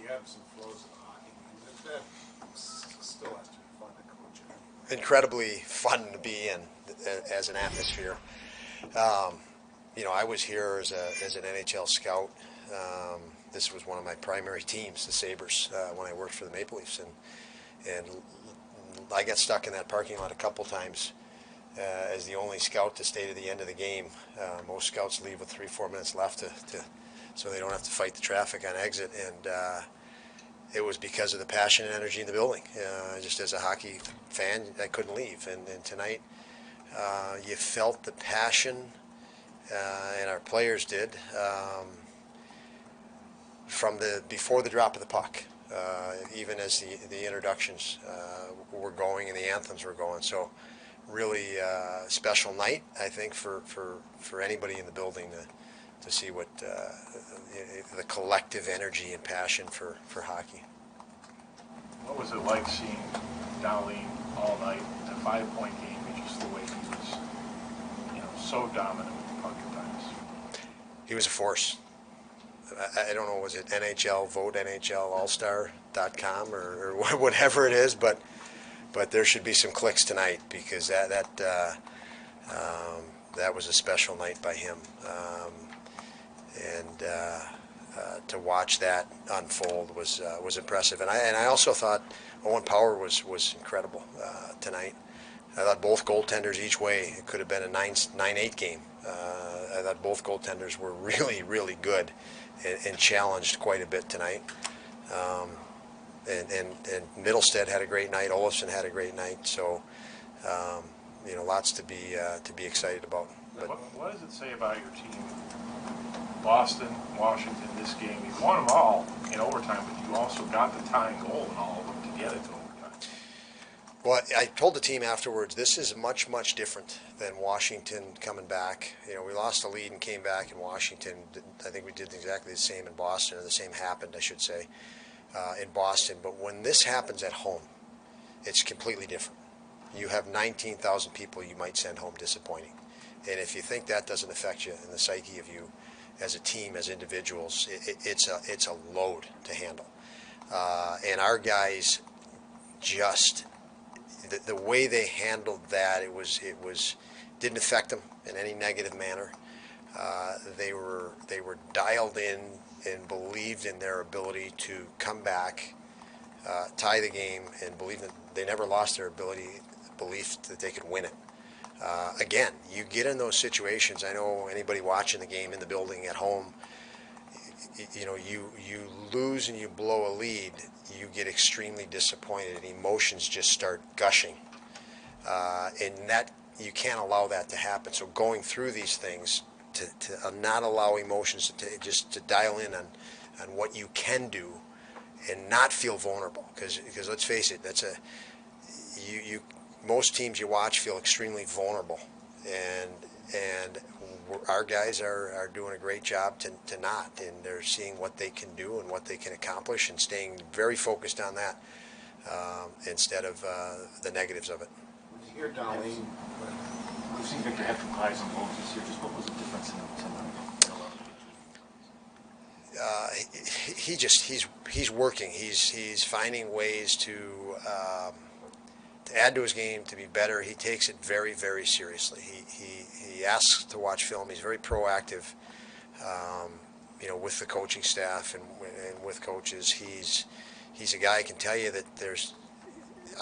you have some flows of hockey, and that still has to be fun to coach in. Incredibly fun to be in as an atmosphere. I was here as an NHL scout. This was one of my primary teams, the Sabres, when I worked for the Maple Leafs, and I got stuck in that parking lot a couple times as the only scout to stay to the end of the game. Most scouts leave with 3-4 minutes left so they don't have to fight the traffic on exit, and it was because of the passion and energy in the building. Just as a hockey fan, I couldn't leave, and tonight you felt the passion, and our players did, from before the drop of the puck, even as the introductions were going and the anthems were going. So really special night, I think, for anybody in the building to see what the collective energy and passion for hockey. What was it like seeing Darlene all night, a 5-point game, and just the way he was, so dominant with the puck at times? He was a force. I don't know, was it NHL, vote NHL All-Star.com or whatever it is, but there should be some clicks tonight because that was a special night by him, and to watch that unfold was impressive. And I also thought Owen Power was incredible tonight. I thought both goaltenders each way. It could have been a 9-8 game. I thought both goaltenders were really, really good and challenged quite a bit tonight. And Middlestead had a great night. Olofsson had a great night. So, lots to be excited about. But what does it say about your team? Boston, Washington, this game, you won them all in overtime, but you also got the tying goal in all of them to get it to overtime. Well, I told the team afterwards, this is much, much different than Washington coming back. We lost the lead and came back in Washington. I think we did exactly the same in Boston, or the same happened, I should say, in Boston. But when this happens at home, it's completely different. You have 19,000 people you might send home disappointing. And if you think that doesn't affect you in the psyche of you as a team, as individuals, it's a load to handle. And our guys just, the way they handled that, it was didn't affect them in any negative manner. They were dialed in and believed in their ability to come back, tie the game, and believe that they never lost their belief that they could win it. Again, you get in those situations. I know anybody watching the game in the building at home, you lose and you blow a lead, you get extremely disappointed and emotions just start gushing. And that, you can't allow that to happen. So going through these things, to not allow emotions to dial in on what you can do and not feel vulnerable. Because let's face it, most teams you watch feel extremely vulnerable, and our guys are doing a great job to not, and they're seeing what they can do and what they can accomplish and staying very focused on that instead of the negatives of it. When you hear Darlene, we've seen Victor have some highs and lows this year. Just what was the difference in he's working. He's finding ways to add to his game, to be better. He takes it very, very seriously. He asks to watch film. He's very proactive, with the coaching staff and with coaches. He's a guy I can tell you that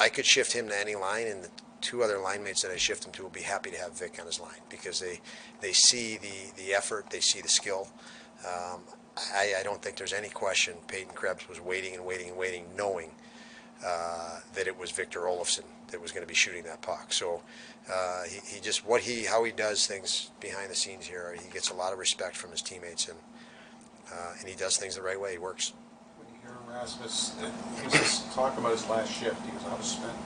I could shift him to any line, and the two other line mates that I shift him to will be happy to have Vic on his line because they see the effort, they see the skill. I don't think there's any question Peyton Krebs was waiting and waiting and waiting, knowing that it was Victor Olofsson that was going to be shooting that puck. So how he does things behind the scenes here, he gets a lot of respect from his teammates, and he does things the right way. He works. When you hear Rasmus, he was just talking about his last shift. He was, I was spent.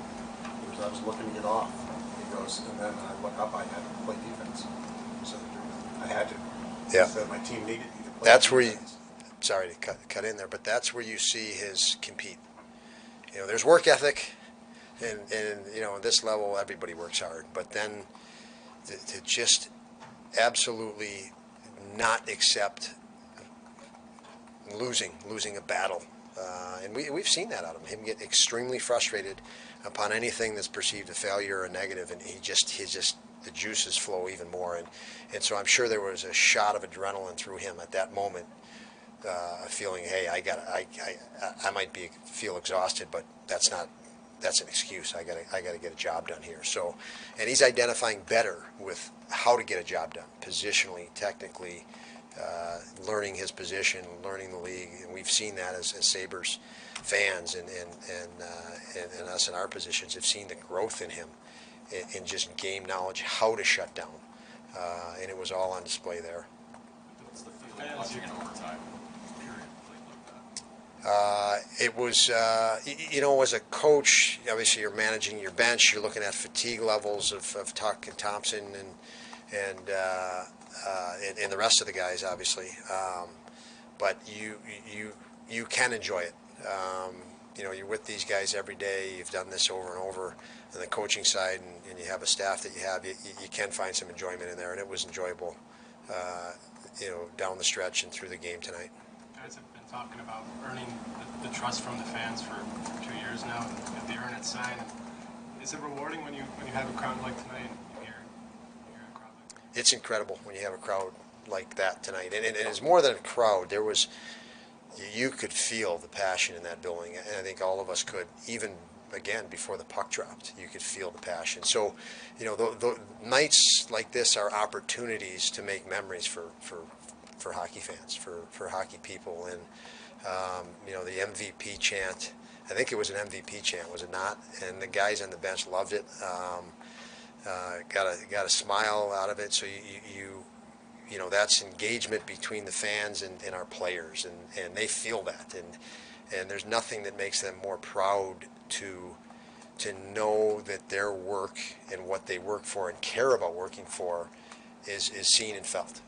I was looking to get off. He goes, and then I look up, I had to play defense. So I had to. Yeah. So my team needed me to play That's defense. where you, sorry to cut in there, but that's where you see his compete. There's work ethic, and this level everybody works hard, but then to just absolutely not accept losing a battle And we've seen that out of him get extremely frustrated upon anything that's perceived a failure or a negative, and he just the juices flow even more. And so I'm sure there was a shot of adrenaline through him at that moment, feeling, hey, I might feel exhausted, but that's an excuse. I gotta get a job done here. So, and he's identifying better with how to get a job done, positionally, technically, learning his position, learning the league, and we've seen that as Sabres fans and us in our positions have seen the growth in him in just game knowledge, how to shut down, and it was all on display there. What's the feeling watching in overtime? Period, like that. It was, as a coach, obviously you're managing your bench, you're looking at fatigue levels of Tuck and Thompson and the rest of the guys, obviously. But you can enjoy it. You're with these guys every day. You've done this over and over on the coaching side, and you have a staff that you have. You can find some enjoyment in there, and it was enjoyable, down the stretch and through the game tonight. You guys have been talking about earning the trust from the fans for 2 years now, and the earn it sign. Is it rewarding when you have a crowd like tonight and you hear a crowd like that? It's incredible when you have a crowd like that tonight, and it's more than a crowd. You could feel the passion in that building, and I think all of us could, even again before the puck dropped. You could feel the passion. So, the nights like this are opportunities to make memories for hockey fans, for hockey people, and the MVP chant. I think it was an MVP chant, was it not? And the guys on the bench loved it. Got a smile out of it. So that's engagement between the fans and our players, and they feel that, and there's nothing that makes them more proud to know that their work and what they work for and care about working for is seen and felt.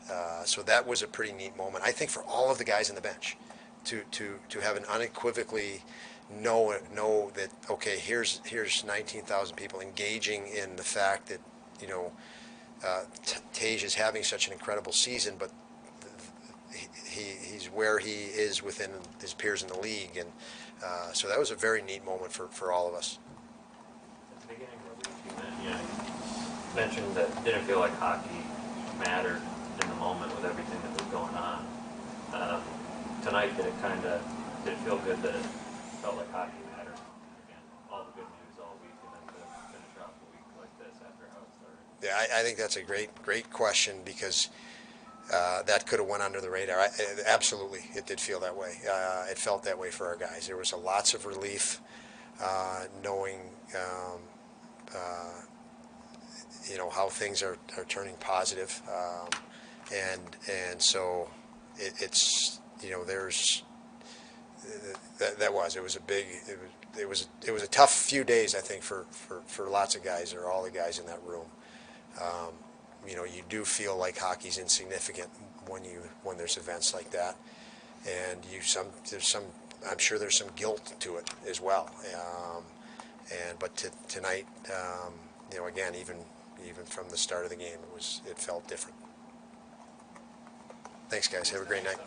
So that was a pretty neat moment, I think, for all of the guys on the bench to have an unequivocally know that, okay, here's 19,000 people engaging in the fact that Tage is having such an incredible season, but he's where he is within his peers in the league, and so that was a very neat moment for all of us. At the beginning of the week, you mentioned that it didn't feel like hockey mattered in the moment with everything that was going on. Tonight, did it feel good that it felt like hockey mattered? Again, all the good news all week, and then to finish off the week like this after how it started. Yeah, I think that's a great question, because that could have went under the radar. Absolutely, it did feel that way. It felt that way for our guys. There was lots of relief, knowing how things are turning positive, and so it's there's it was a tough few days, I think, for lots of guys, or all the guys in that room. You do feel like hockey's insignificant when there's events like that, and I'm sure there's some guilt to it as well. But tonight, again, even from the start of the game, it felt different. Thanks, guys. Have a great night.